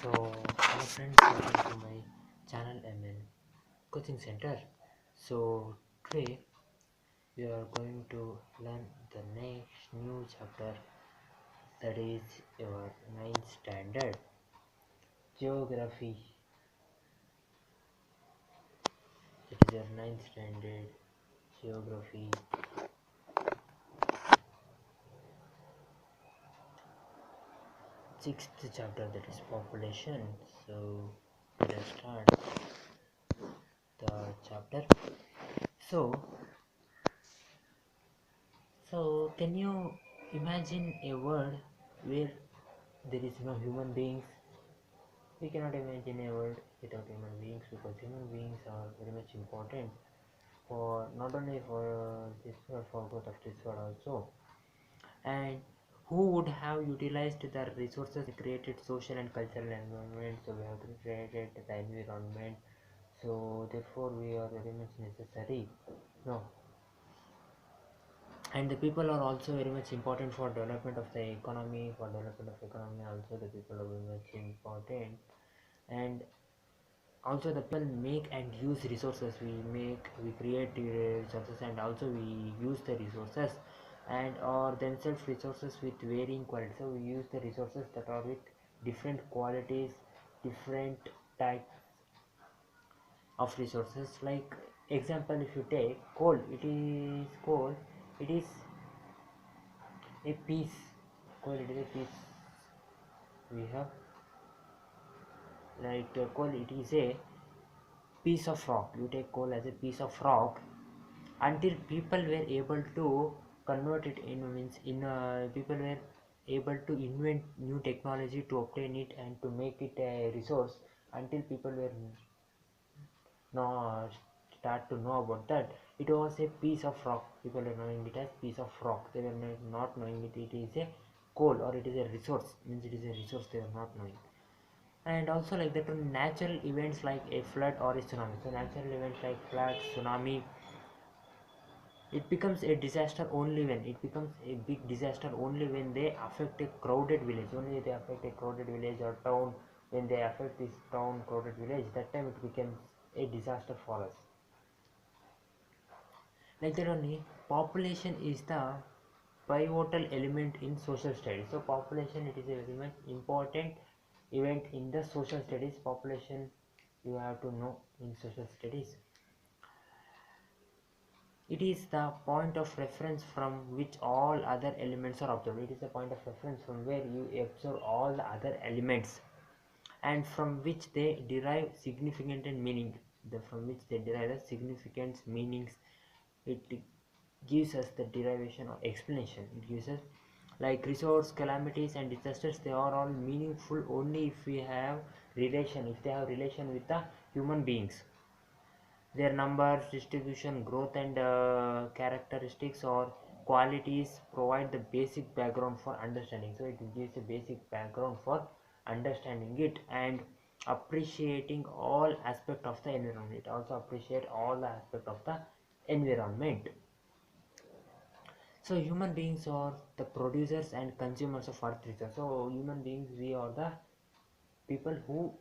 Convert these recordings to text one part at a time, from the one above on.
So, hello friends, welcome to my channel MN Coaching Center. So, today we are going to learn the next new chapter, that is your ninth standard geography. It is your ninth standard geography. Sixth chapter, that is population. So, let's start the chapter. So, can you imagine a world where there is no human beings? We cannot imagine a world without human beings, because human beings are very much important for not only for this world, for growth of this world also. And who would have utilized the resources, created social and cultural environment? So we have created the environment. So therefore we are very much necessary. No, and the people are also very much important for development of the economy. For development of economy also, the people are very much important. And also the people make and use resources. We create resources, and also we use the resources, and or themselves resources with varying quality. So we use the resources that are with different qualities, different types of resources. Like example, if you take coal, it is a piece. Coal, it is a piece. We have like coal, it is a piece of rock. You take coal as a piece of rock until people were able to convert it in, means in people were able to invent new technology to obtain it and to make it a resource. Until people were now start to know about that, it was a piece of rock. People are knowing it as piece of rock. They were not knowing it is a coal, or it is a resource, means it is a resource, they are not knowing. And also like that, natural events like a flood or a tsunami. So natural events like flood, tsunami, it becomes a disaster only when it becomes a big disaster only when they affect a crowded village. Only they affect a crowded village or town. When they affect this town, crowded village, that time it becomes a disaster for us. Like that only, population is the pivotal element in social studies. So population, it is a very much important event in the social studies. Population, you have to know in social studies. It is the point of reference from which all other elements are observed. It is the point of reference from where you observe all the other elements, and from which they derive significant and meaning. From which they derive the significance, meanings. It gives us the derivation or explanation. It gives us like resource, calamities, and disasters. They are all meaningful only if we have relation. If they have relation with the human beings. Their numbers, distribution, growth, and characteristics or qualities provide the basic background for understanding. So it gives a basic background for understanding it and appreciating all aspect of the environment. It also appreciate all the aspect of the environment. So human beings are the producers and consumers of earth resources. So human beings, we are the people who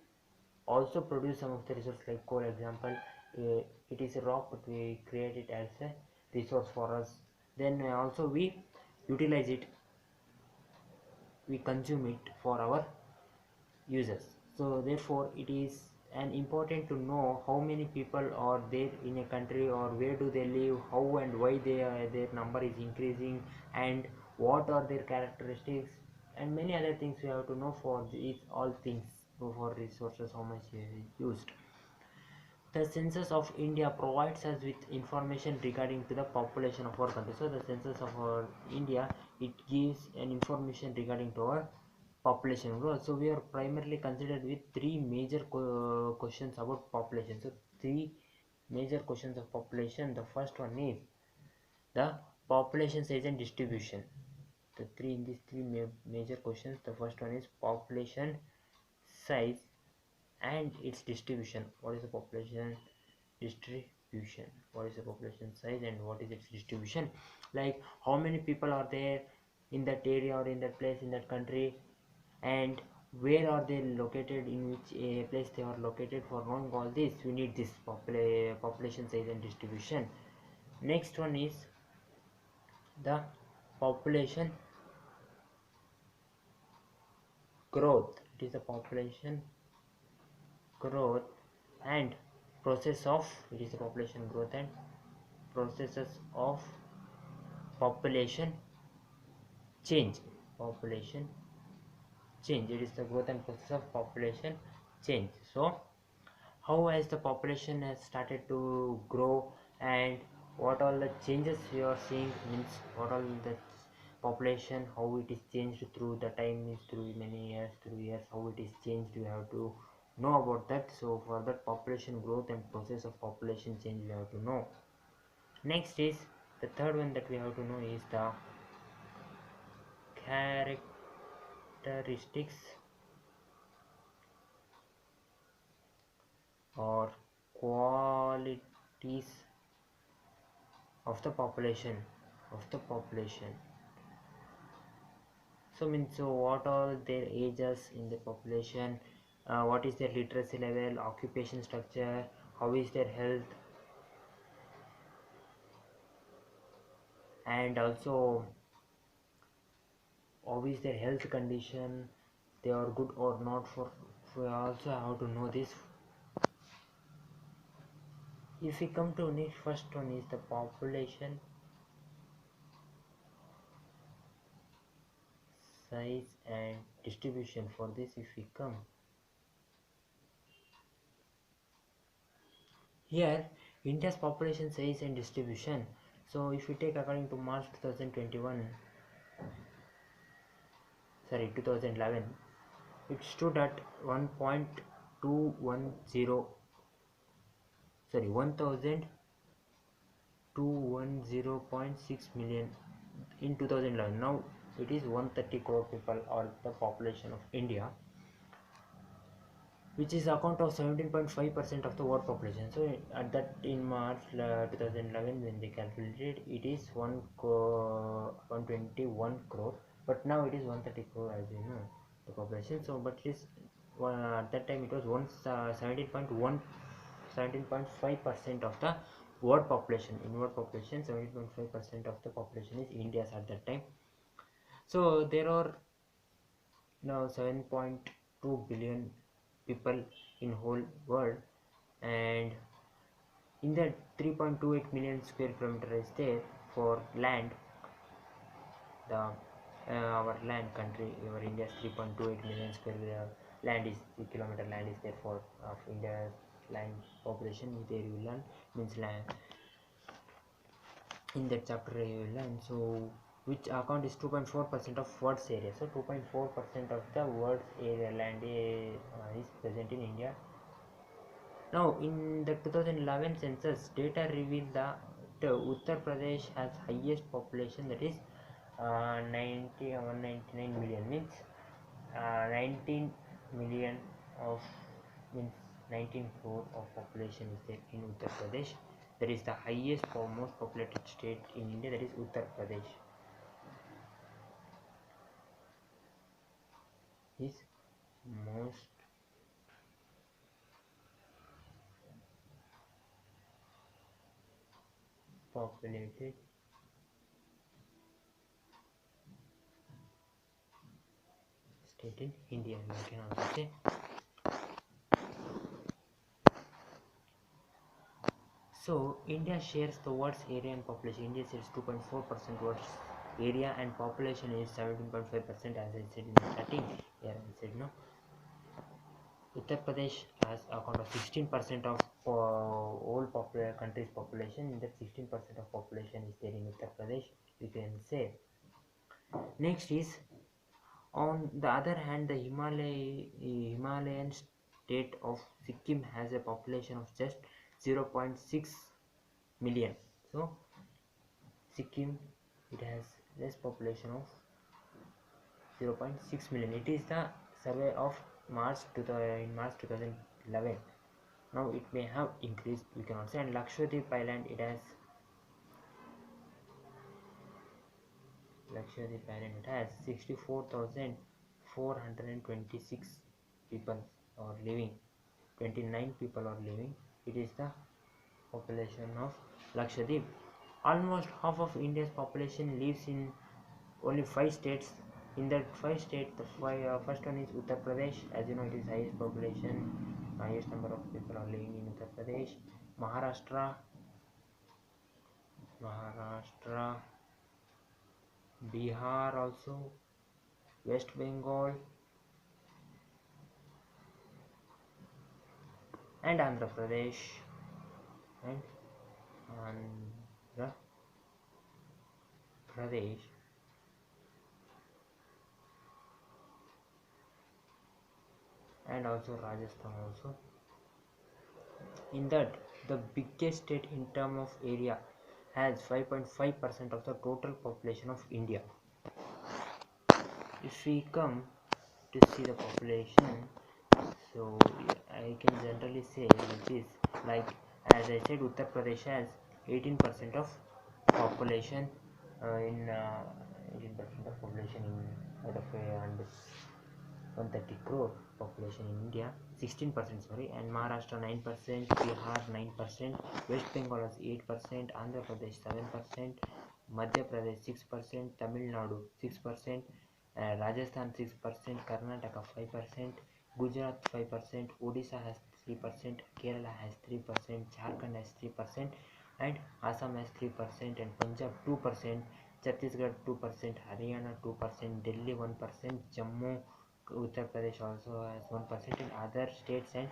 also produce some of the resources. Like coal example, it is a rock, but we create it as a resource for us. Then also we utilize it, we consume it for our users. So therefore it is an important to know how many people are there in a country, or where do they live, how and why their number is increasing, and what are their characteristics, and many other things we have to know for these all things. For resources, how much is used. The Census of India provides us with information regarding to the population of our country. So the Census of our India, it gives an information regarding to our population growth. So we are primarily considered with three major questions about population. So three major questions of population. The first one is the population size and distribution. The three in these three major questions. The first one is population size and its distribution. What is the population distribution? What is the population size and what is its distribution? Like how many people are there in that area or in that place, in that country, and where are they located, in which place they are located. For knowing all this, we need this population size and distribution. Next one is the population growth. It is the population growth and process of, it is the population growth and processes of population change. Population change, it is the growth and process of population change. So how has the population has started to grow, and what all the changes we are seeing, means what all the population, how it is changed through the time, is through many years, through years, how it is changed, we have to know about that. So for that, population growth and process of population change we have to know. Next is the third one that we have to know is the characteristics or qualities of the population. So means, so what are their ages in the population, what is their literacy level, occupation structure, how is their health, and also how is their health condition, they are good or not. For we also have to know this. If we come to next, first one is the population size and distribution. For this, if we come here, India's population size and distribution. So if we take according to March 2021, sorry 2011, it stood at 1.210, sorry 1210.6 million in 2011. Now it is 130 crore people are the population of India, which is account of 17.5% of the world population. So at that, in March 2011, when they calculated, it is 121 crore, but now it is 130 crore, as you know, the population. So but it is at that time it was 17.5% of the world population. In world population, 17.5% of the population is India's at that time. So there are now 7.2 billion people in whole world, and in that 3.28 million square kilometer is there for land. The our land country, our India's 3.28 million square land is the kilometer land is there for of India's land population. There you learn, means land in that chapter you will learn. So which account is 2.4% of world's area. So 2.4% of the world's area land is present in India. Now in the 2011 census data revealed the Uttar Pradesh has highest population, that is 199 million, means 19 million of, means 19 crore of population is there in Uttar Pradesh. That is the highest or most populated state in India, that is Uttar Pradesh is most populated state in India, we can also say. So India shares the world's area and population. India shares 2.4% world's area and population is 17.5%, as I said in the starting. Here I said no. Uttar Pradesh has account of 16% of whole country's population. In that 16% of population is there in Uttar Pradesh, we can say. Next is, on the other hand, the Himalayan state of Sikkim has a population of just 0.6 million. So Sikkim, it has less population of 0.6 million. It is the survey of March in March 2011. Now it may have increased, we cannot say. And Lakshadweep Island, it has 64,400 426 people are living, 29 people are living. It is the population of Lakshadweep. Almost half of India's population lives in only 5 states. In that 5 states, the first one is Uttar Pradesh. As you know, it is highest population, highest number of people are living in Uttar Pradesh. Maharashtra, Bihar also, West Bengal, and Andhra Pradesh, and Andhra Pradesh, and also Rajasthan also. In that, the biggest state in terms of area has 5.5% of the total population of India. If we come to see the population, so I can generally say like this, like as I said, Uttar Pradesh has 18% of population in 18% of population in out of 130 crore population in India, 16% sorry, and Maharashtra 9%, Bihar 9%, West Bengal has 8%, Andhra Pradesh 7%, Madhya Pradesh 6%, Tamil Nadu 6%, Rajasthan 6%, Karnataka 5%, Gujarat 5%, Odisha has 3%, Kerala has 3%, Jharkhand has 3%, and Assam has 3%, and Punjab 2%, Chhattisgarh 2%, Haryana 2%, Delhi 1%, Jammu Uttar Pradesh also has 1%, and other states and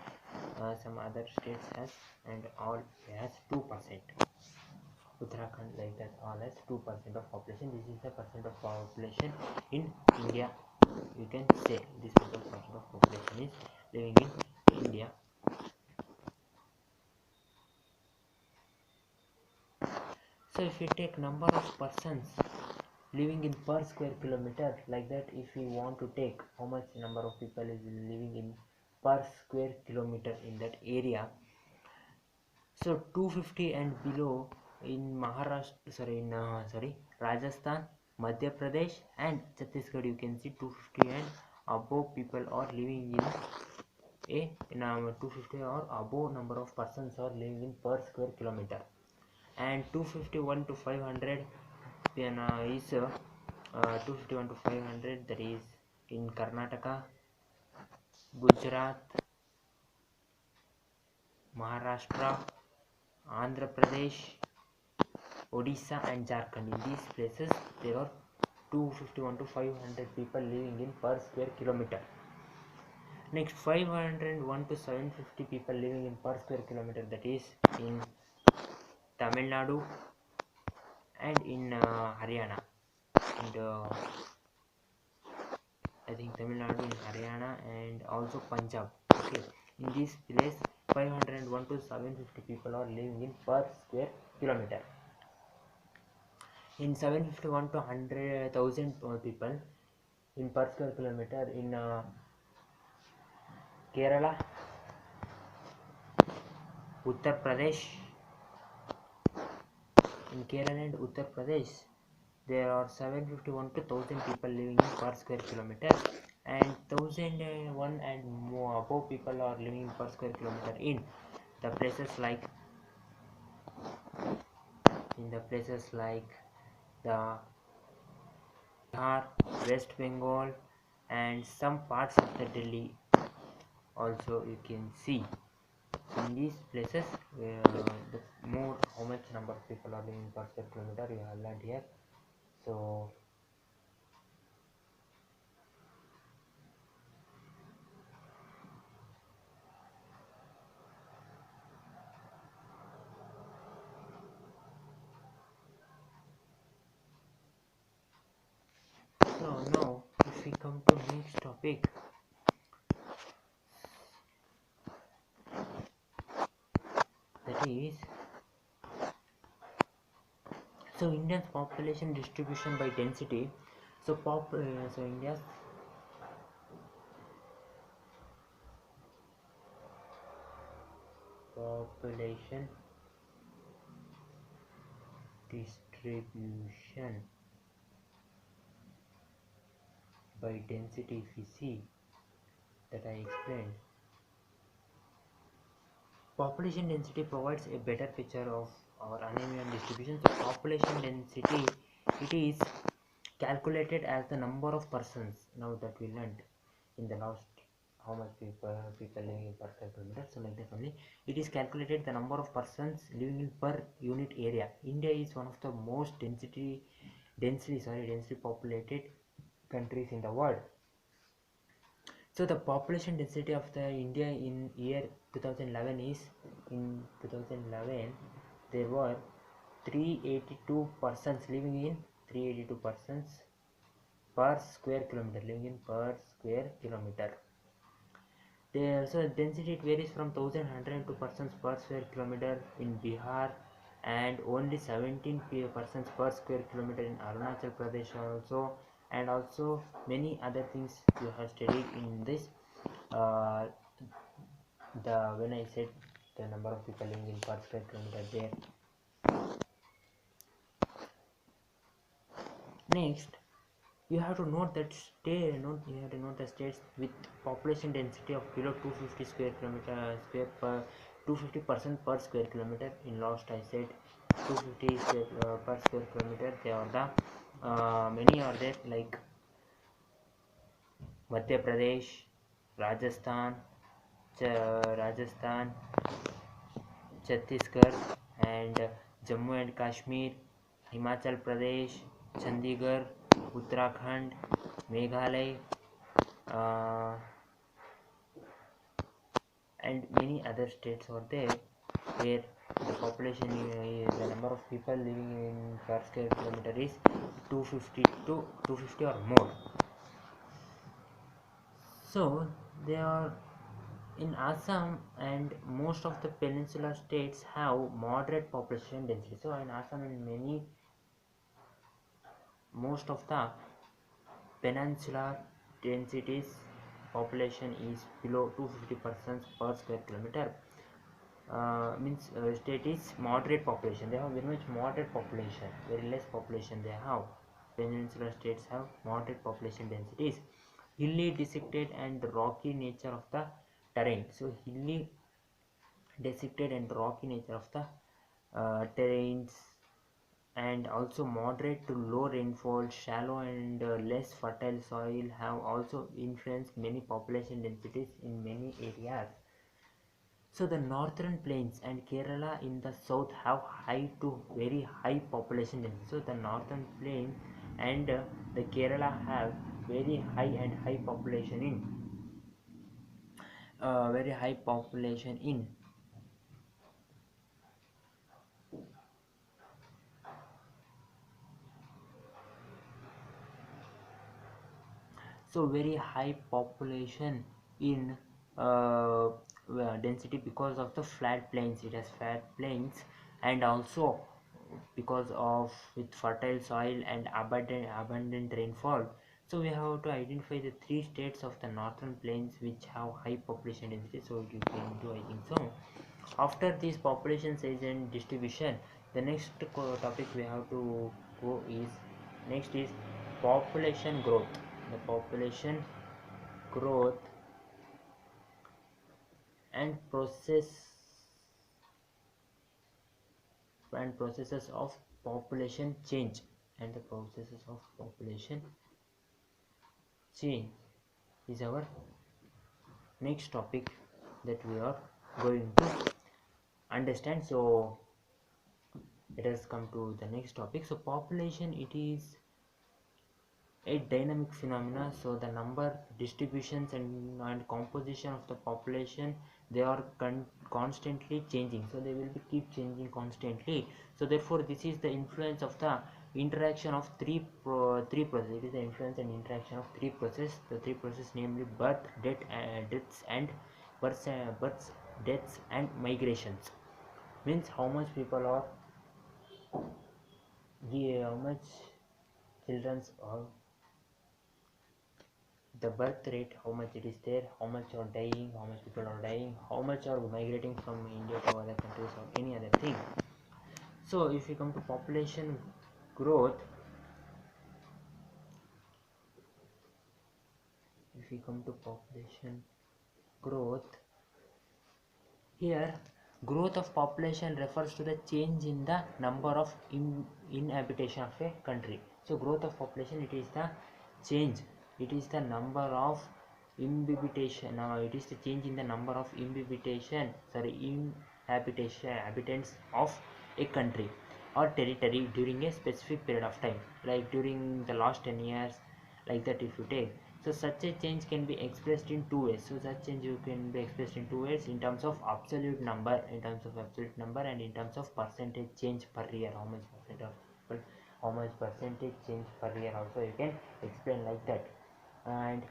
some other states has and all has 2%. Uttarakhand like that all has 2% of population. This is the percent of population in India. You can say this percent of population is living in India. So if we take number of persons living in per square kilometer, like that, if we want to take how much number of people is living in per square kilometer in that area, so 250 and below in Rajasthan, Madhya Pradesh and Chhattisgarh, you can see 250 and above people are living in 250 or above number of persons are living in per square kilometer, and 251 to 500 is 251 to 500, that is in Karnataka, Gujarat, Maharashtra, Andhra Pradesh, Odisha and Jharkhand. In these places there are 251 to 500 people living in per square kilometer. Next, 501 to 750 people living in per square kilometer, that is in Tamil Nadu and in Haryana, and I think Tamil Nadu in Haryana and also Punjab. Okay, in this place 501 to 750 people are living in per square kilometer. In 751 to 100,000 people in per square kilometer in Kerala, Uttar Pradesh. In Kerala and Uttar Pradesh, there are 751 to 1000 people living in per square kilometer, and 1001 and more above people are living in per square kilometer in the places like the Bihar, West Bengal, and some parts of the Delhi. Also, you can see in these places the more how much number of people are living per square kilometer you have learned here. So now if we come to next topic, that is so India's population distribution by density. So India's population distribution by density. If we see that I explained, population density provides a better picture of our uneven distribution. So population density, it is calculated as the number of persons. Now that we learned in the last, how much people living in per square kilometer. So like that only, it is calculated the number of persons living in per unit area. India is one of the most densely populated countries in the world. So the population density of the India in year 2011 is, in 2011 there were 382 persons living in, 382 persons per square kilometer, living in per square kilometer. So density, it varies from 1102 persons per square kilometer in Bihar, and only 17 persons per square kilometer in Arunachal Pradesh also, and also many other things you have studied in this. Uh, when I said the number of people living in per square kilometer there. Next, you have to note that you have to note the states with population density of below 250 square kilometer square per 250% per square kilometer. In last I said 250 per square kilometer. They are the many are there, like Madhya Pradesh, Rajasthan, Rajasthan, Chhattisgarh, and Jammu and Kashmir, Himachal Pradesh, Chandigarh, Uttarakhand, Meghalaya, uh, and many other states are there where the population, the number of people living in per square kilometer is 250 to 250 or more. So they are in Assam, and most of the peninsular states have moderate population density. So in Assam and most of the peninsular densities population is below 250 persons per square kilometer. Means state is moderate population. They have very much moderate population, very less population they have. Peninsular states have moderate population densities. Hilly, dissected, and rocky nature of the terrain. So hilly, dissected, and rocky nature of the terrains, and also moderate to low rainfall, shallow and less fertile soil have also influenced many population densities in many areas. So the northern plains and Kerala in the south have high to very high population density. So the northern plain and the Kerala have very high population in very high population in. So very high population in density because of the flat plains. It has flat plains, and also because of with fertile soil and abundant rainfall. So we have to identify the three states of the northern plains which have high population density. So you can do, I think so. After this population size and distribution, the next topic we have to go is, next is population growth. The population growth and processes of population change, and the processes of population change is our next topic that we are going to understand. So let us come to the next topic. So population, it is a dynamic phenomena. So the number, distributions, and composition of the population, they are constantly changing. So they will be keep changing constantly. So therefore this is the influence of the interaction of three processes. It is the influence and interaction of three processes. The three processes, namely birth, deaths, and births, deaths, and migrations. Means how much people are, how much children are, the birth rate, how much it is there, how much are dying, how much people are dying, how much are migrating from India to other countries or any other thing. So if we come to population growth, if we come to population growth, here growth of population refers to the change in the number of inhabitation of a country. So growth of population, it is the change, it is the number of inhabitation, it is the change in the number of inhabitants of a country or territory during a specific period of time, like during the last 10 years, like that if you take. So such a change can be expressed in two ways. So such change you can be expressed in two ways, in terms of absolute number, and in terms of percentage change per year, how much percentage change per year also you can explain like that. And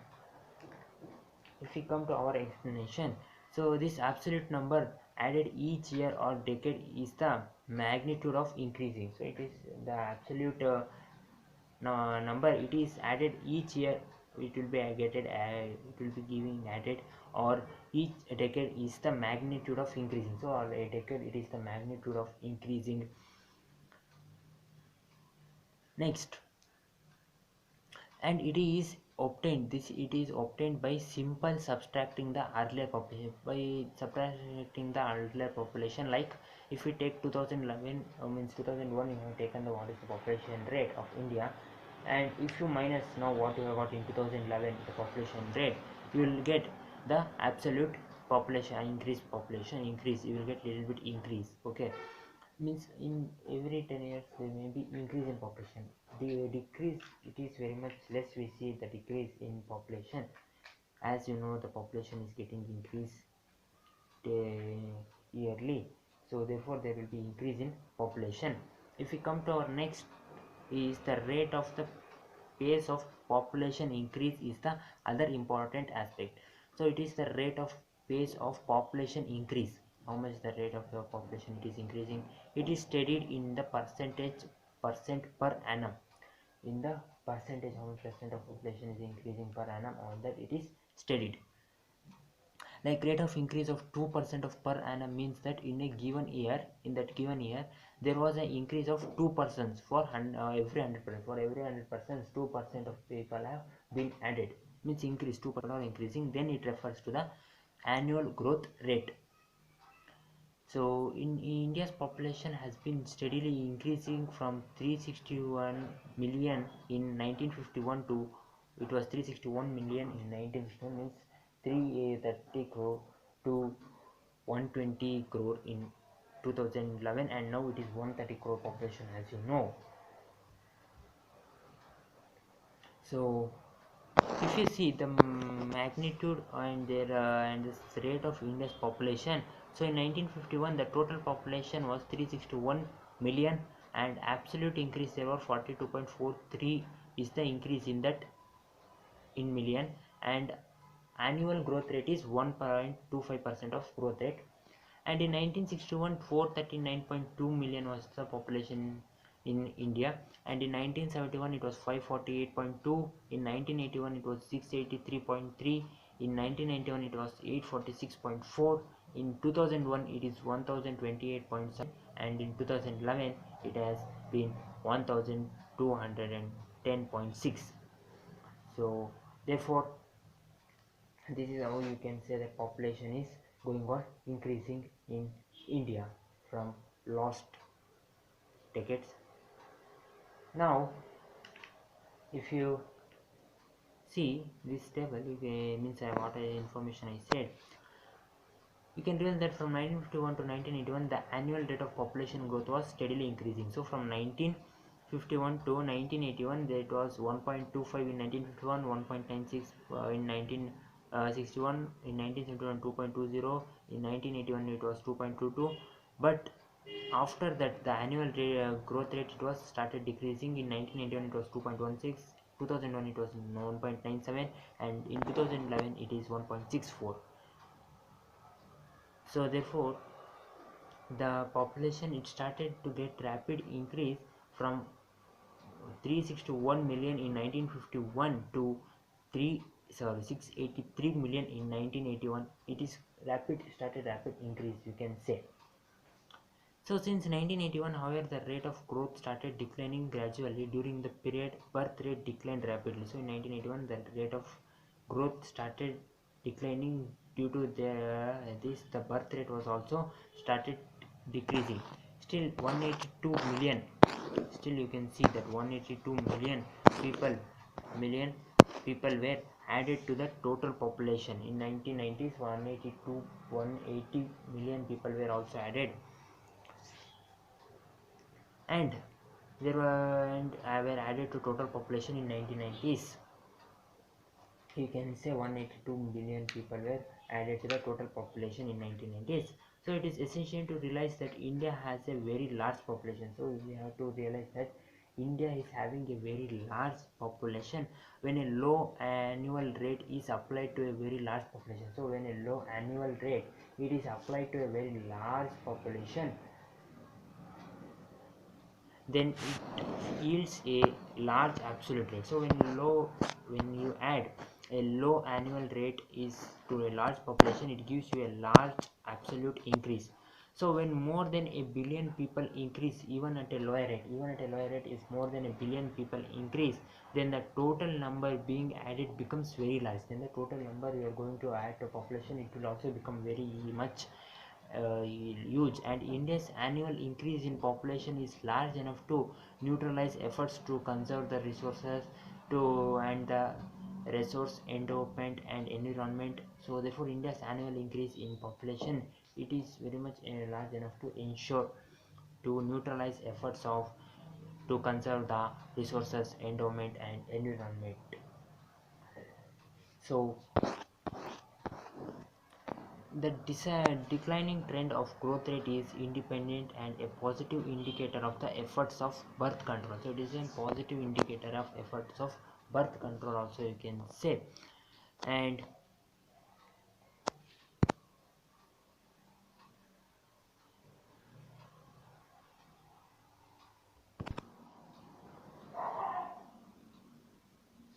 if we come to our explanation, so this absolute number added each year or decade is the magnitude of increasing. So it is the absolute number, it is added each year, it will be it will be giving added, or each decade is the magnitude of increasing. So a decade, it is the magnitude of increasing. Next, and it is obtained by simple subtracting the earlier population, like if we take 2011, means 2001, you have taken the what is the population rate of India, and if you minus now what you have got in 2011 the population rate, you will get the absolute population increase, you will get little bit increase. Okay, means in every 10 years there may be increase in population. The decrease, it is very much less, we see the decrease in population. As you know, the population is getting increased yearly, so therefore there will be increase in population. If we come to our next, is the rate of the pace of population increase is the other important aspect. So it is the rate of pace of population increase, how much the rate of the population it is increasing. It is studied in the percent per annum, in the percentage, how much percent of population is increasing per annum, on that it is studied. Like rate of increase of 2% of per annum means that in a given year, in that given year there was an increase of 2% for every 100%, for every 100% 2% of people have been added, means increase 2% are increasing, then it refers to the annual growth rate. So in India's population has been steadily increasing from 361 million in 1951 to, it was 361 million in 1951, means 330 crore to 120 crore in 2011, and now it is 130 crore population, as you know. So if you see the magnitude and their and this rate of India's population, so in 1951 the total population was 361 million, and absolute increase there were 42.43 is the increase in that, in million, and annual growth rate is 1.25% of growth rate. And in 1961 439.2 million was the population in India, and in 1971 it was 548.2, in 1981 it was 683.3, in 1991 it was 846.4, in 2001 it is 1028.7, and in 2011 it has been 1210.6. So therefore this is how you can say that population is going on increasing in India from last decades. Now if you see this table, you can, means what information I said, you can realize that from 1951 to 1981 the annual rate of population growth was steadily increasing. So from 1951 to 1981 it was 1.25 in 1951, 1.96 in 1961, in 1971 2.20, in 1981 it was 2.22, but after that the annual growth rate it was started decreasing. In 1981 it was 2.16, 2001 it was 1.97, and in 2011 it is 1.64. So therefore the population, it started to get rapid increase from 361 million in 1951 to 683 million in 1981. It is started rapid increase, you can say. So since 1981, however, the rate of growth started declining gradually. During the period birth rate declined rapidly. So in 1981 the rate of growth started declining due to the birth rate was also started decreasing. Still 182 million, still you can see that 182 people million people were added to the total population. In 1990s 180 million people were also added, and were added to total population in 1990s. You can say 182 billion people were added to the total population in 1990s. So it is essential to realize that India has a very large population. So we have to realize that India is having a very large population when a low annual rate is applied to a very large population. So when a low annual rate it is applied to a very large population, then it yields a large absolute rate. So when you add a low annual rate is to a large population, it gives you a large absolute increase. So when more than a billion people increase, even at a lower rate is more than a billion people increase, then the total number being added becomes very large. Then the total number you are going to add to population, it will also become very much huge. And India's annual increase in population is large enough to neutralize efforts to conserve the resources to and the resource endowment and environment. So therefore India's annual increase in population, it is very much large enough to ensure to neutralize efforts of to conserve the resources endowment and environment. So the declining trend of growth rate is independent and a positive indicator of the efforts of birth control. So it is a positive indicator of efforts of birth control also, you can say. And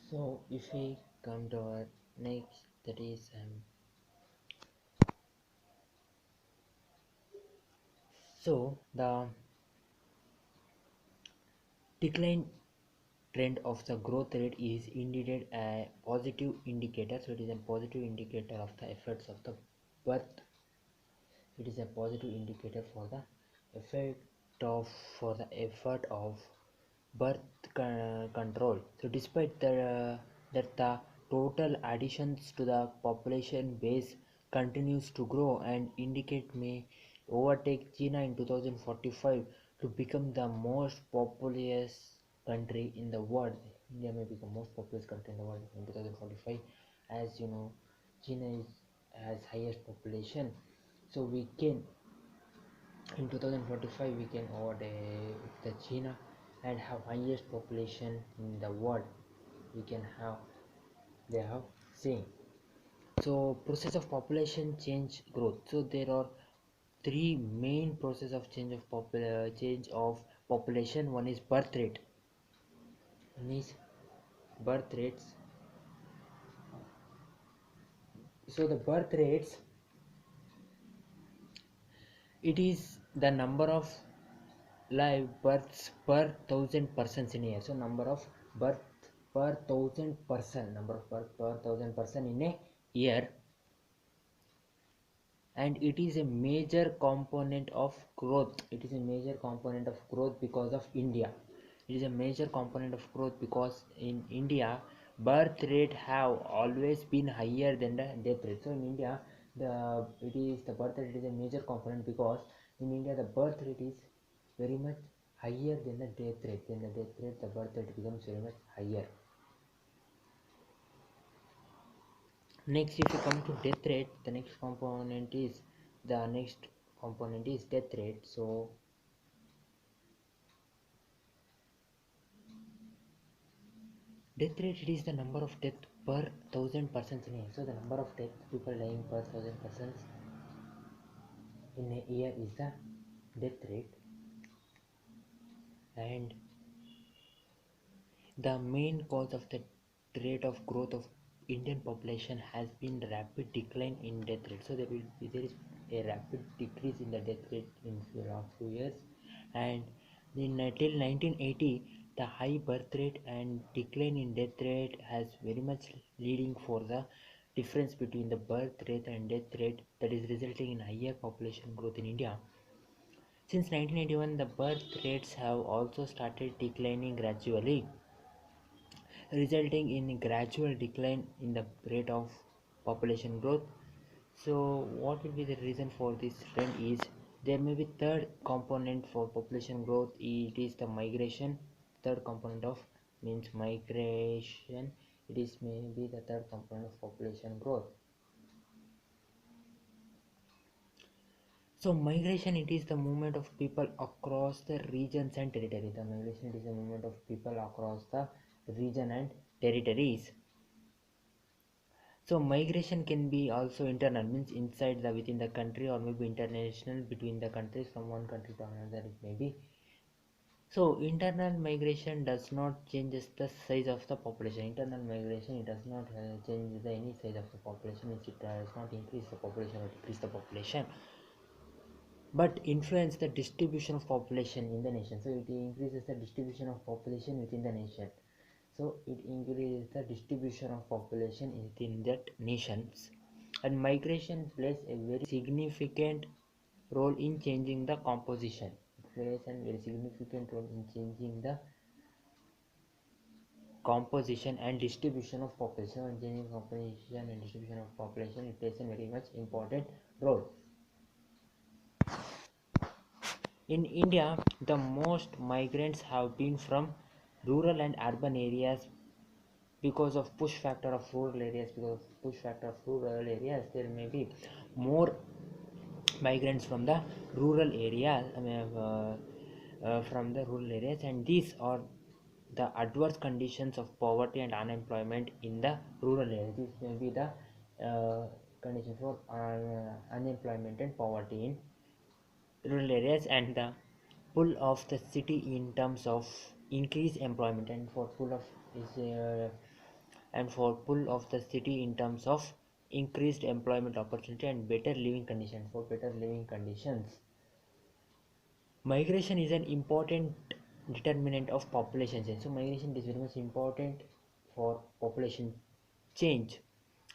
so if we come to our next, that is so the decline trend of the growth rate is indeed a positive indicator. So it is a positive indicator of the efforts of the birth. It is a positive indicator for the effect of for the effort of control. So despite that the total additions to the population base continues to grow, and indicate may overtake China in 2045 to become the most populous country in the world. India may become most populous country in the world in 2045. As you know, China has highest population, so we can in 2045 we can overtake the China and have highest population in the world. We can have they have same. So process of population change growth. So there are three main process of change of population. One is birth rate. One is birth rates. So the birth rates, it is the number of live births per thousand persons in a year. So number of birth per thousand person, number of birth per thousand person in a year, and it is a major component of growth. It is a major component of growth because of India. It is a major component of growth because in India birth rate have always been higher than the death rate. So in India the birth rate is a major component because in India the birth rate is very much higher than the death rate. Than the death rate, the birth rate becomes very much higher. Next, if you come to death rate, the next component is death rate. So death rate, it is the number of death per thousand persons in a year. So the number of death people dying per thousand persons in a year is the death rate. And the main cause of the rate of growth of Indian population has been rapid decline in death rate. So there is a rapid decrease in the death rate in the last few years. And in till 1980, the high birth rate and decline in death rate has very much leading for the difference between the birth rate and death rate that is resulting in higher population growth in India. Since 1981, the birth rates have also started declining gradually, resulting in gradual decline in the rate of population growth. So what will be the reason for this trend is there may be third component for population growth. It is the migration. Third component of means migration. It is maybe the third component of population growth. So migration, it is the movement of people across the regions and territories. The migration, it is the movement of people across the region and territories. So migration can be also internal, means inside the within the country, or maybe international between the countries, from one country to another it may be. So internal migration does not changes the size of the population. Internal migration, it does not change the any size of the population, which it does not increase the population or decrease the population, but influence the distribution of population in the nation. So it increases the distribution of population within the nation. So it increases the distribution of population within that nations. And migration plays a very significant role in changing the composition. It plays a very significant role in changing the composition and distribution of population. And changing composition and distribution of population, it plays a very much important role. In India, the most migrants have been from rural and urban areas. Because of push factor of rural areas, there may be more migrants from the rural areas, and these are the adverse conditions of poverty and unemployment in the rural areas. This may be the conditions for unemployment and poverty in rural areas, and the pull of the city in terms of increased employment, and for pull of the city in terms of increased employment opportunity and better living conditions. Migration is an important determinant of population change. So migration is very much important for population change,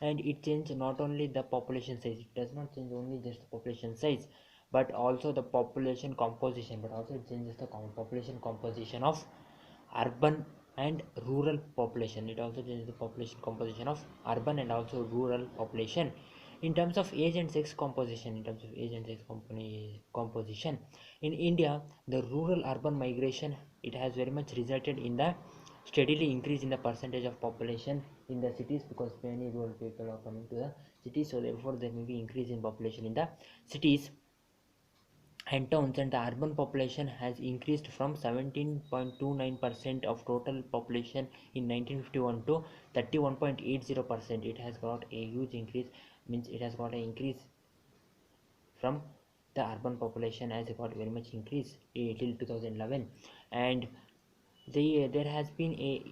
and it changes not only the population size. It does not change only just the population size, but also the population composition. But also it changes the population composition of urban and rural population. It also changes the population composition of urban and also rural population. In terms of age and sex composition, in India, the rural urban migration, it has very much resulted in the steadily increase in the percentage of population in the cities, because many rural people are coming to the cities. So therefore there may be increase in population in the cities and towns, and the urban population has increased from 17.29% of total population in 1951 to 31.80%. It has got a huge increase, means it has got an increase from the urban population, as it got very much increase till 2011. And there has been a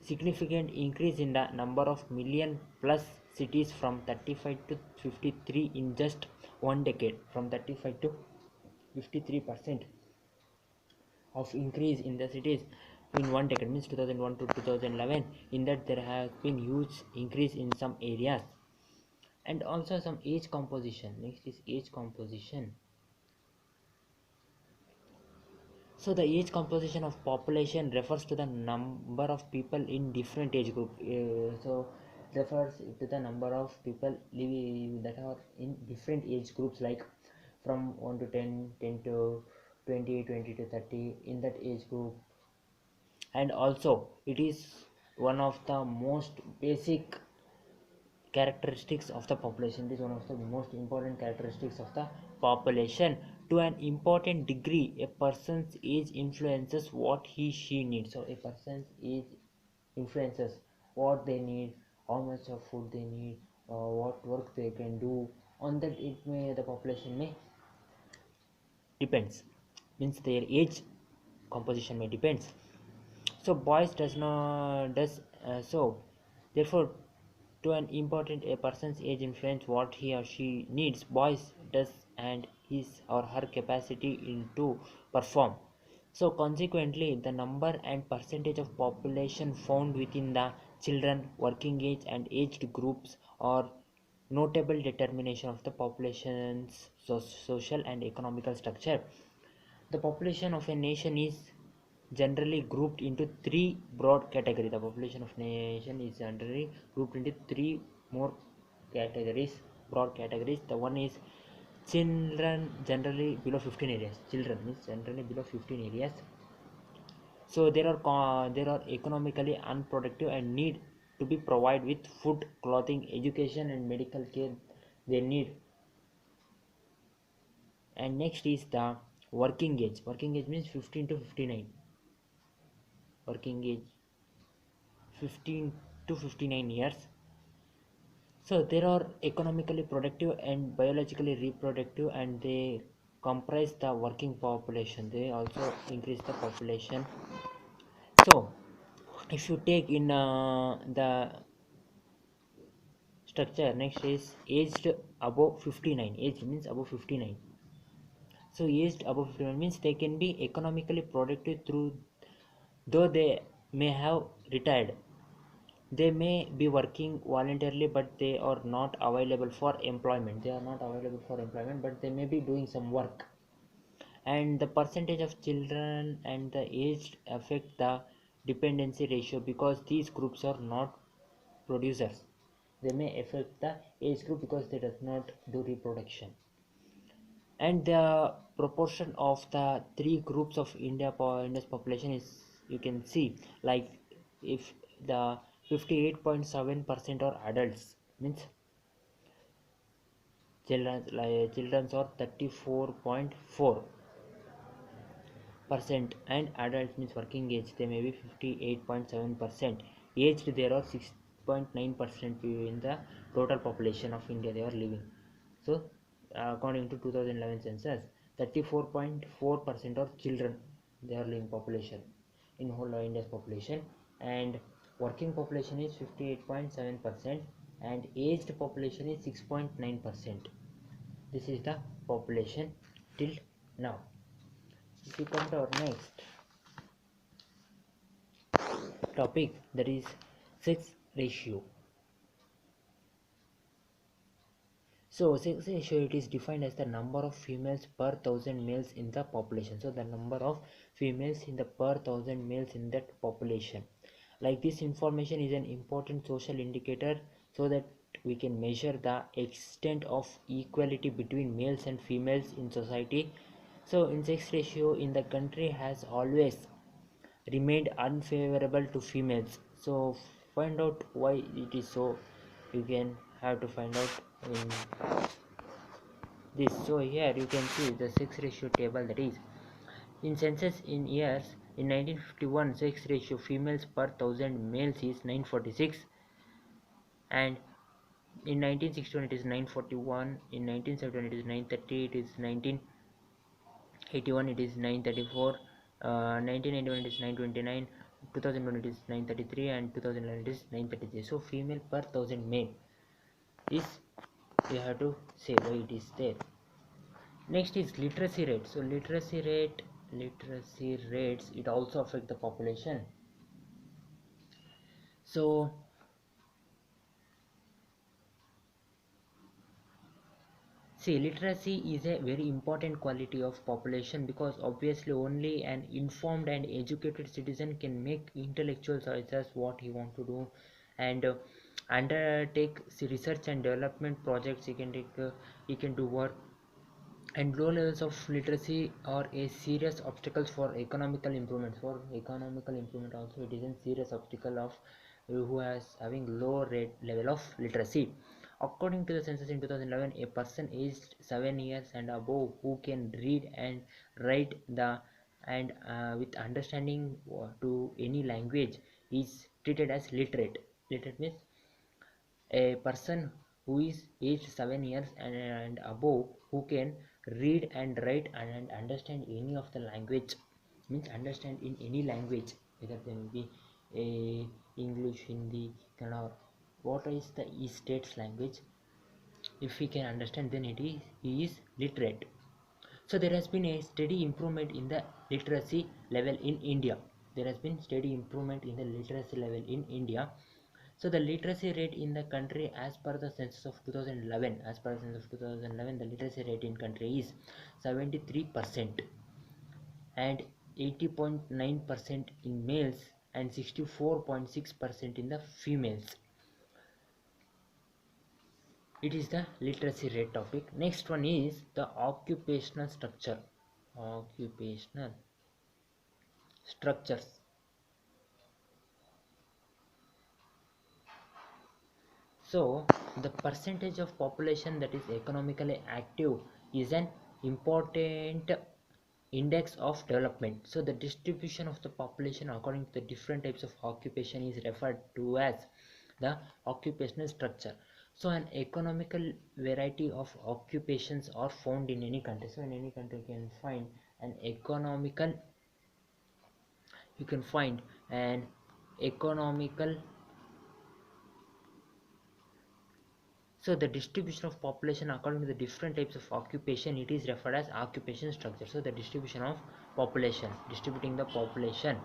significant increase in the number of million plus cities from 35 to 53 in just one decade. From 35 to 53% of increase in the cities in one decade, means 2001 to 2011. In that there has been huge increase in some areas. And also some age composition. Next is age composition. So the age composition of population refers to the number of people in different age group. So refers to the number of people living that are in different age groups, like from 1 to 10, 10 to 20, 20 to 30, in that age group. And also it is one of the most basic characteristics of the population. It is one of the most important characteristics of the population. To an important degree, a person's age influences what he she needs. So a person's age influences what they need, how much of food they need, what work they can do. On that the population may depends, means their age composition may depends. So boys does not does so therefore, to an important a person's age influence what he or she needs. Boys does and his or her capacity in to perform. So consequently, the number and percentage of population found within the children, working age and aged groups are notable determination of the population's social and economical structure. The population of a nation is generally grouped into three broad categories. The population of nation is generally grouped into three more categories, broad categories. The one is children generally below 15 areas. Children means generally below 15 areas. So there are economically unproductive and need to be provided with food, clothing, education and medical care they need. And next is the working age. Working age means 15 to 59. Working age 15 to 59 years. So there are economically productive and biologically reproductive, and they comprise the working population. They also increase the population. So if you take in the structure, next is aged above 59. Age means above 59. So aged above 59 means they can be economically productive through, though they may have retired. They may be working voluntarily, but they are not available for employment. They are not available for employment, but they may be doing some work. And the percentage of children and the aged affect the dependency ratio, because these groups are not producers. They may affect the age group because they does not do reproduction. And the proportion of the three groups of India's population is, you can see, like if the 58.7% are adults, means children are 34.4%, and adults means working age they may be 58.7%. Aged there are 6.9% in the total population of India they are living. So according to 2011 census, 34.4% are children they are living population in whole India's population, and working population is 58.7%, and aged population is 6.9%. This is the population till now. If we come to our next topic, that is sex ratio. So sex ratio, it is defined as the number of females per thousand males in the population. So the number of females in the per thousand males in that population. Like, this information is an important social indicator so that we can measure the extent of equality between males and females in society. So in sex ratio in the country has always remained unfavorable to females. So find out why it is so, you can have to find out in this. So here you can see the sex ratio table, that is in census in years. In 1951, sex ratio females per thousand males is 946, and in 1961 it is 941, in 1971 it is 930, it is 1981 it is 934, 1991 it is 929, 2001 it is 933, and 2011 it is 933. So female per thousand male is, you have to say why it is there. Next is literacy rate. So literacy rates, it also affect the population. So see, literacy is a very important quality of population, because obviously only an informed and educated citizen can make intellectual choices what he want to do, and undertake research and development projects. He can do work. And low levels of literacy are a serious obstacles for economical improvement. For economical improvement also, it is a serious obstacle of who has having low rate level of literacy. According to the census in 2011, a person aged 7 years and above who can read and write the and with understanding to any language is treated as literate. Literate means a person who is aged 7 years and above who can read and write and understand any of the language, means understand in any language, whether they may be a English, Hindi, Kannada, what is the state's language. If he can understand, then he is literate. So there has been a steady improvement in the literacy level in India. There has been steady improvement in the literacy level in India. So the literacy rate in the country, as per the census of 2011, the literacy rate in country is 73% and 80.9% in males and 64.6% in the females. It is the literacy rate topic. Next one is the occupational structure. Occupational structures. So the percentage of population that is economically active is an important index of development. So the distribution of the population according to the different types of occupation is referred to as the occupational structure. So an economical variety of occupations are found in any country. So in any country you can find an economical, you can find an economical. So the distribution of population according to the different types of occupation, it is referred as occupation structure. So the distribution of population, distributing the population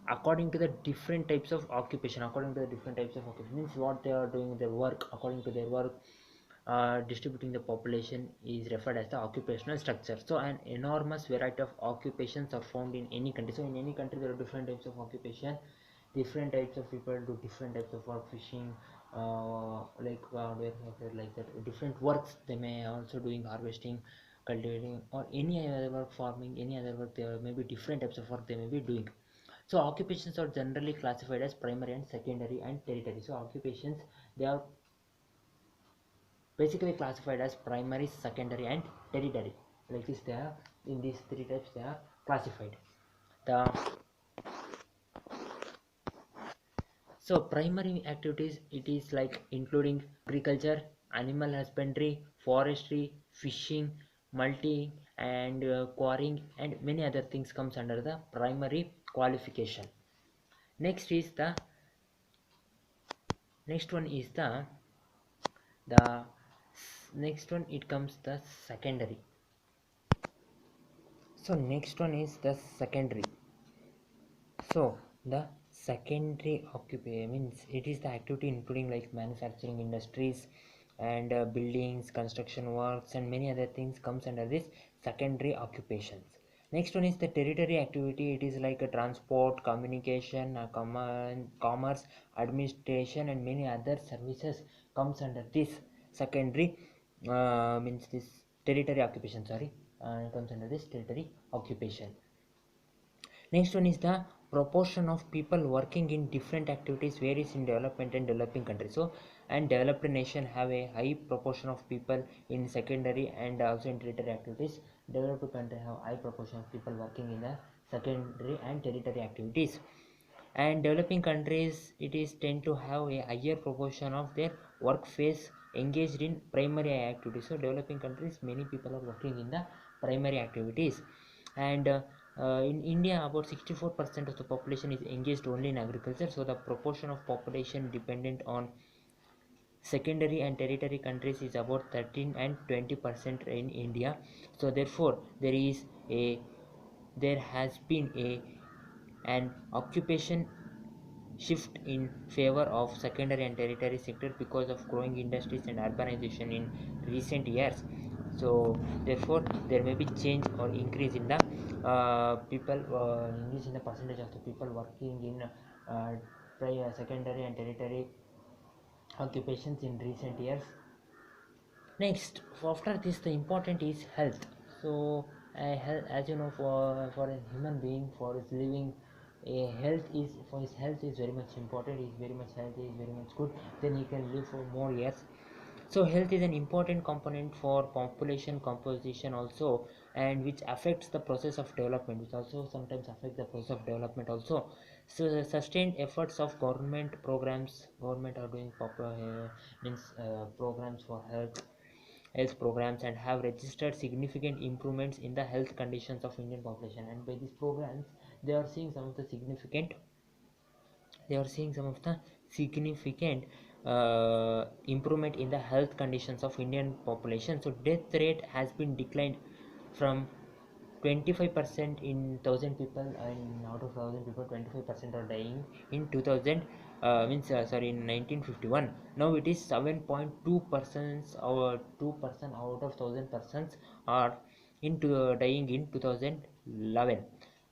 according to the different types of occupation, means what they are doing their work, according to their work, distributing the population is referred as the occupational structure. So an enormous variety of occupations are found in any country. So in any country there are different types of occupation, different types of people do different types of work, fishing, like that, different works they may also doing, harvesting, cultivating, or any other work, farming, any other work, there may be different types of work they may be doing. So occupations are generally classified as primary and secondary and tertiary. So occupations, they are basically classified as primary, secondary and tertiary. Like this, they are in these three types they are classified. The So primary activities, it is like including agriculture, animal husbandry, forestry, fishing, multi and quarrying and many other things comes under the primary qualification. Next is the next one is the next one it comes the secondary. So next one is the secondary. So the secondary occupation means it is the activity including like manufacturing industries and buildings, construction works and many other things comes under this secondary occupations. Next one is the tertiary activity. It is like a transport, communication, commerce, administration and many other services comes under this secondary means this tertiary occupation, sorry, comes under this tertiary occupation. Next one is the proportion of people working in different activities varies in development and developing countries. So, and developed nation have a high proportion of people in secondary and also in tertiary activities. Developed country have high proportion of people working in the secondary and tertiary activities. And developing countries, it is tend to have a higher proportion of their workforce engaged in primary activities. So, developing countries, many people are working in the primary activities. And in India, about 64% of the population is engaged only in agriculture. So the proportion of population dependent on secondary and tertiary countries is about 13 and 20% in India. So therefore there has been an occupation shift in favor of secondary and tertiary sector because of growing industries and urbanization in recent years. So therefore there may be change or increase in the people increase in the percentage of the people working in secondary and tertiary occupations in recent years. Next, after this, the important is health. So, as you know, for a human being, for his living, a health is for his health is very much important. He is very much healthy, is very much good. Then he can live for more years. So, health is an important component for population composition also, and which affects the process of development. Which also sometimes affect the process of development also. So, the sustained efforts of government programs, government are doing proper programs for health programs and have registered significant improvements in the health conditions of Indian population. And by these programs they are seeing some of the significant improvement in the health conditions of Indian population. So death rate has been declined from 25% in 1000 people, and out of 1000 people 25% are dying in 2000, sorry, in 1951. Now it is 7.2% or 2% out of 1000 persons are dying in 2011.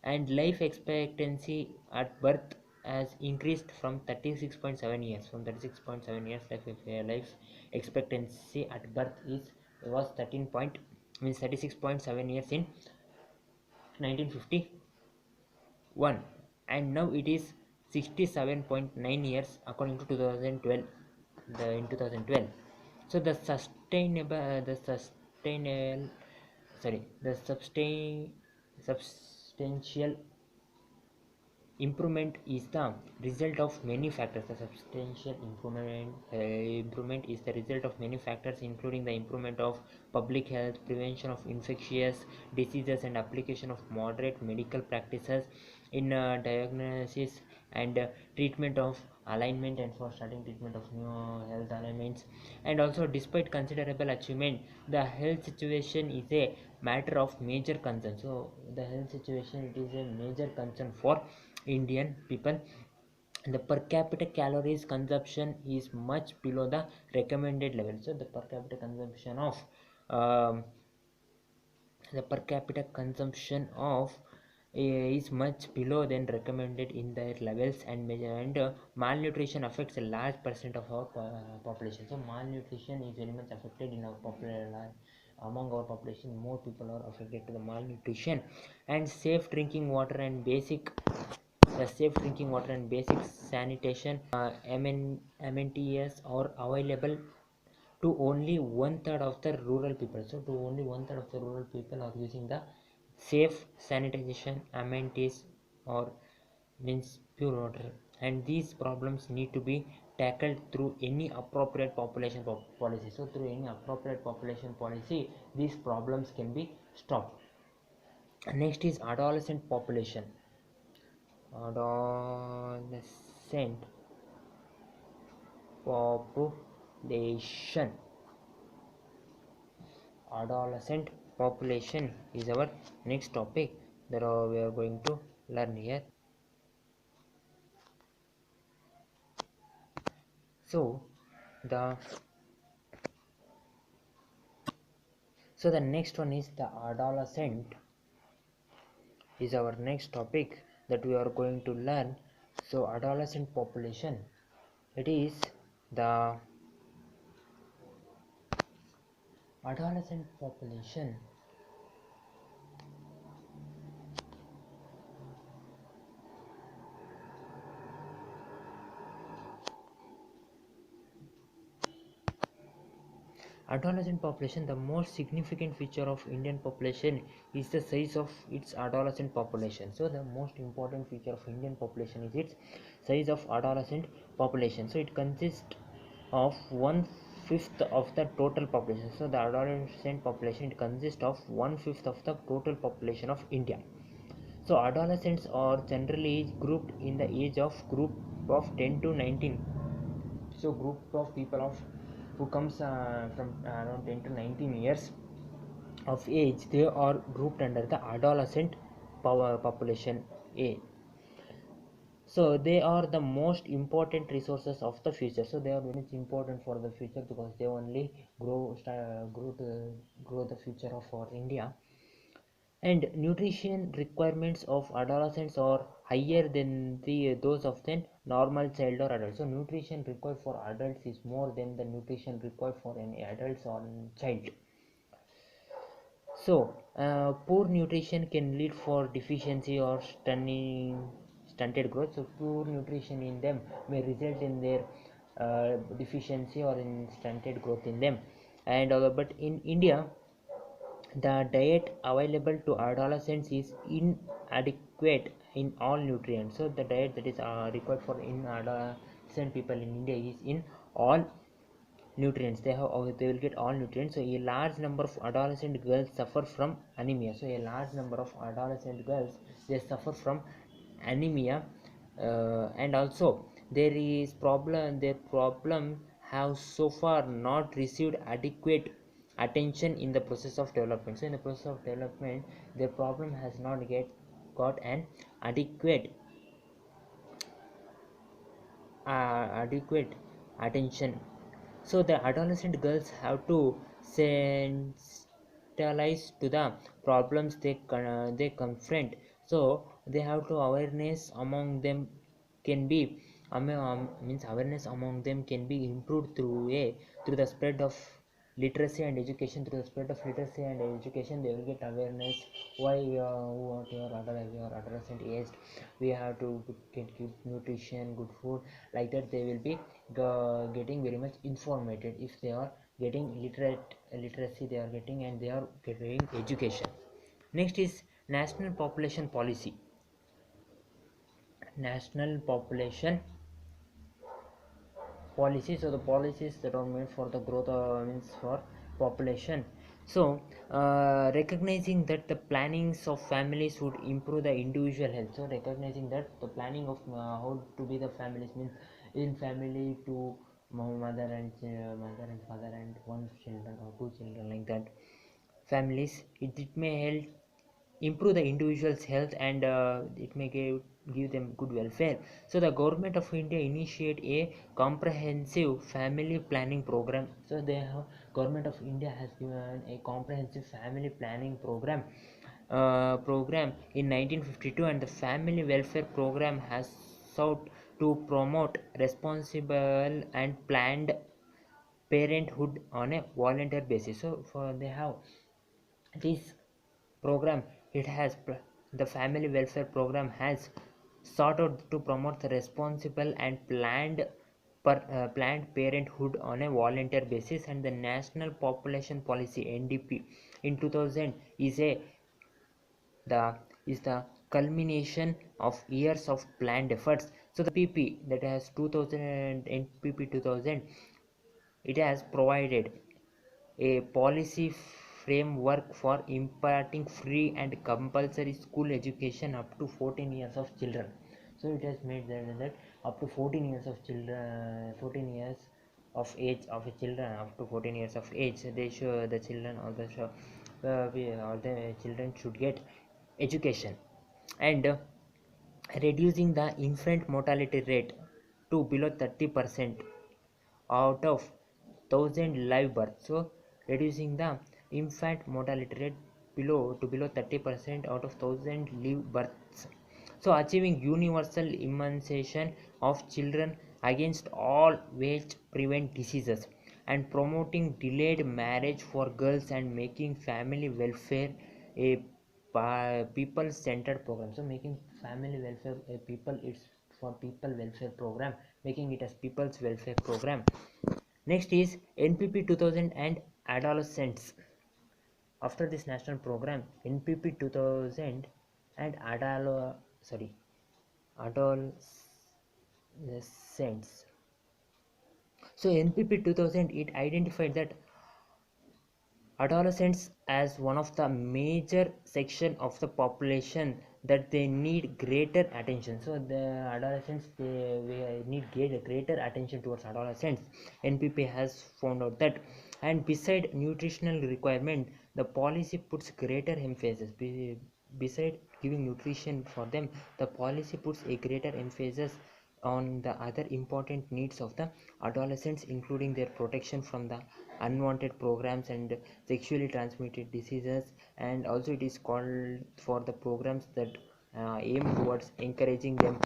And life expectancy at birth has increased from 36.7 years. From 36.7 years, life expectancy at birth was 36.7 years in 1951, and now it is 67.9 years according to 2012. In 2012, so the substantial improvement is the result of many factors. The substantial improvement is the result of many factors, including the improvement of public health, prevention of infectious diseases, and application of moderate medical practices in diagnosis and treatment of alignment, and for starting treatment of new health alignments. And also, despite considerable achievement, the health situation is a matter of major concern. So the health situation, it is a major concern for Indian people. The per capita calories consumption is much below the recommended level. So the per capita consumption of um, the per capita consumption of is much below than recommended in their levels, and malnutrition affects a large percent of our population. So malnutrition is very much affected in our population. Among our population, more people are affected to the malnutrition. And safe drinking water and basic sanitation amenities are available to only one third of the rural people. So to only one third of the rural people are using the safe sanitation amenities, or means pure water. And these problems need to be tackled through any appropriate population policy. So through any appropriate population policy, these problems can be stopped. Next is adolescent population. Adolescent population. Adolescent population is our next topic that we are going to learn here. So the next one is the adolescent is our next topic that we are going to learn. So adolescent population, it is the adolescent population Adolescent population. The most significant feature of Indian population is the size of its adolescent population. So the most important feature of Indian population is its size of adolescent population. So it consists of 1/5 of the total population. So the adolescent population, it consists of 1/5 of the total population of India. So adolescents are generally grouped in the age of group of 10 to 19. So group of people of who comes from around 10 to 19 years of age, they are grouped under the adolescent population A. So they are the most important resources of the future. So they are very much important for the future, because they only grow the future of our India. And nutrition requirements of adolescents are higher than those of the normal child or adult. So nutrition required for adults is more than the nutrition required for any adults or child. So poor nutrition can lead for deficiency or stunted growth. So poor nutrition in them may result in their deficiency or in stunted growth in them. And but in India, the diet available to adolescents is inadequate in all nutrients. So the diet that is required for in adolescent people in India is in all nutrients. They will get all nutrients. So a large number of adolescent girls suffer from anemia. So a large number of adolescent girls, they suffer from anemia, and also their problem have so far not received adequate attention in the process of development. So in the process of development, their problem has not got an adequate adequate attention. So the adolescent girls have to sensitize to the problems they confront. So they have to awareness among them can be means awareness among them can be improved through the spread of literacy and education. Through the spread of literacy and education, they will get awareness why what your adolescent age we have to get good nutrition, good food. Like that they will be getting very much informated if they are getting literacy they are getting, and they are getting education. Next is national population policy. National population policies. So the policies that are made for the growth means for population. So recognizing that the plannings of families would improve the individual health. So recognizing that the planning of how to be the families means in family to mother and father and one children or two children, like that families, it may help improve the individual's health, and it may give them good welfare. So the government of India initiate a comprehensive family planning program. So the government of India has given a comprehensive family planning program in 1952, and the family welfare program has sought to promote responsible and planned parenthood on a volunteer basis. So for they have this program, the family welfare program has sought out to promote the responsible and planned parenthood on a volunteer basis. And the national population policy NDP in 2000 the is the culmination of years of planned efforts. So the PP that has 2000 NPP 2000, it has provided a policy framework for imparting free and compulsory school education up to 14 years of children. So it has made that up to 14 years of children, 14 years of age of a children, up to 14 years of age, they show the children or the show, all the children should get education. And reducing the infant mortality rate to below 30% out of 1000 live births. So reducing the infant mortality rate below 30% out of 1000 live births. So achieving universal immunization of children against all age prevent diseases, and promoting delayed marriage for girls, and making family welfare a people centered program. So making family welfare a people, it's for people welfare program, making it as people's welfare program. Next is NPP 2000 and adolescents. After this national program, NPP 2000 and adolescents. So NPP 2000, it identified that adolescents as one of the major section of the population that they need greater attention. So the adolescents, we need greater attention towards adolescents. NPP has found out that. And beside nutritional requirement, the policy puts greater emphasis, beside giving nutrition for them, the policy puts a greater emphasis on the other important needs of the adolescents, including their protection from the unwanted programs and sexually transmitted diseases. And also it is called for the programs that aim towards encouraging them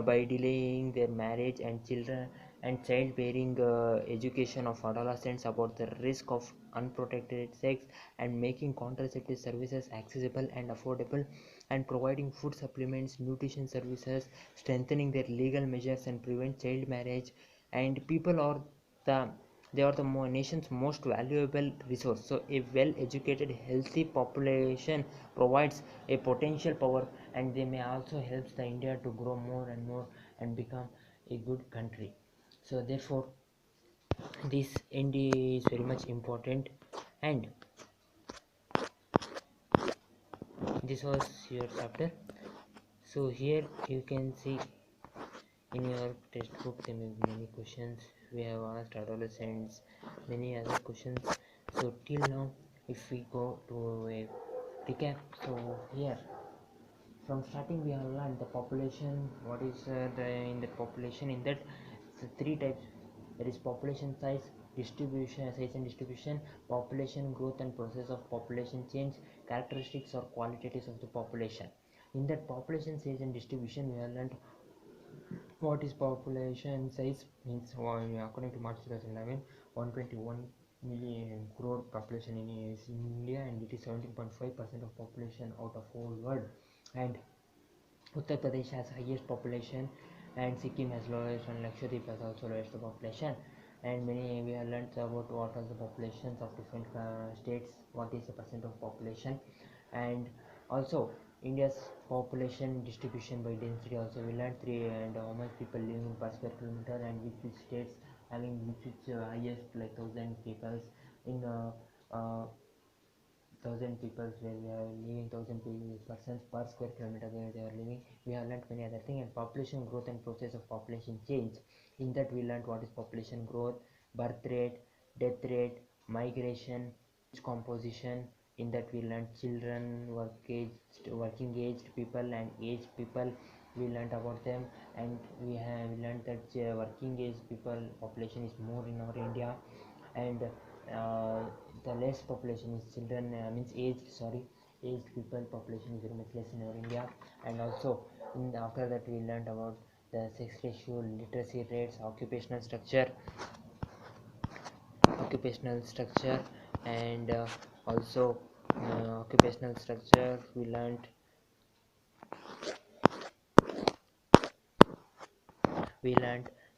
by delaying their marriage and children and childbearing, education of adolescents about the risk of unprotected sex, and making contraceptive services accessible and affordable, and providing food supplements, nutrition services, strengthening their legal measures and prevent child marriage. And people are the they are the nation's most valuable resource. So a well educated healthy population provides a potential power, and they may also help the India to grow more and more and become a good country. So therefore this ND is very much important. And this was your chapter. So here you can see In your textbook there may be many questions. We have asked adolescents many other questions. So till now, if we go to a recap, so here from starting we have learned the population. What is the in the population? In that, the three types. There is population size, population growth and process of population change, characteristics or qualitatives of the population. In that population size and distribution, we have learned what is population size means. According to March 2011, 121 million crore population in India, and it is 17.5% of population out of whole world. And Uttar Pradesh has highest population, and Sikkim has lowest, and Lakshadweep has also lowest population. And many we have learned about what are the populations of different states, what is the percent of population, and also India's population distribution by density. Also we learned three, and how much people living per square kilometer, and which states having which highest, like 1,000 people in 1,000 people where we are living, 1,000 persons per square kilometer where they are living. We have learnt many other things. And population growth and process of population change. In that we learnt what is population growth, birth rate, death rate, migration, composition. In that we learnt children, working aged people and aged people. We learnt about them, and we have learnt that working age people population is more in our India, and the less population is children, means aged people population is very much less in our India. And also after that we learned about the sex ratio, literacy rates, occupational structure, and also occupational structure we learned.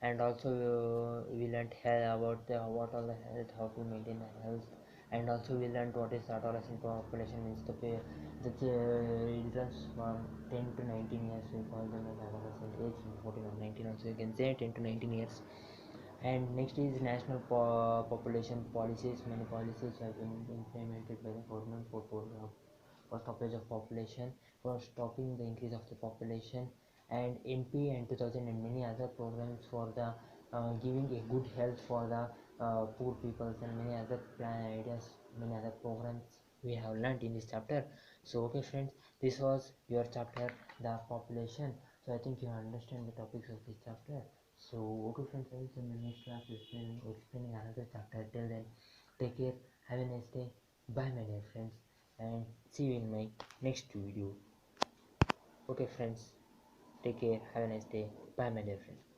And also we learned about the what are the health, how to maintain the health. And also we learned what is adolescent population means. The children from 10 to 19 years, we call them as adolescent age. 14 or 19 also you can say, 10 to 19 years. And next is national population policies. Many policies have been implemented by the government for stoppage of population, for stopping the increase of the population, and NP and 2000, and many other programs for the giving a good health for the poor peoples, and many other plan ideas, many other programs we have learned in this chapter. So okay friends, this was your chapter, the population. So I think you understand the topics of this chapter. So okay friends, I will see you in the next class explaining another chapter. Till then, take care, have a nice day, bye my dear friends, and see you in my next video. Okay friends, take care, have a nice day, bye my dear friends.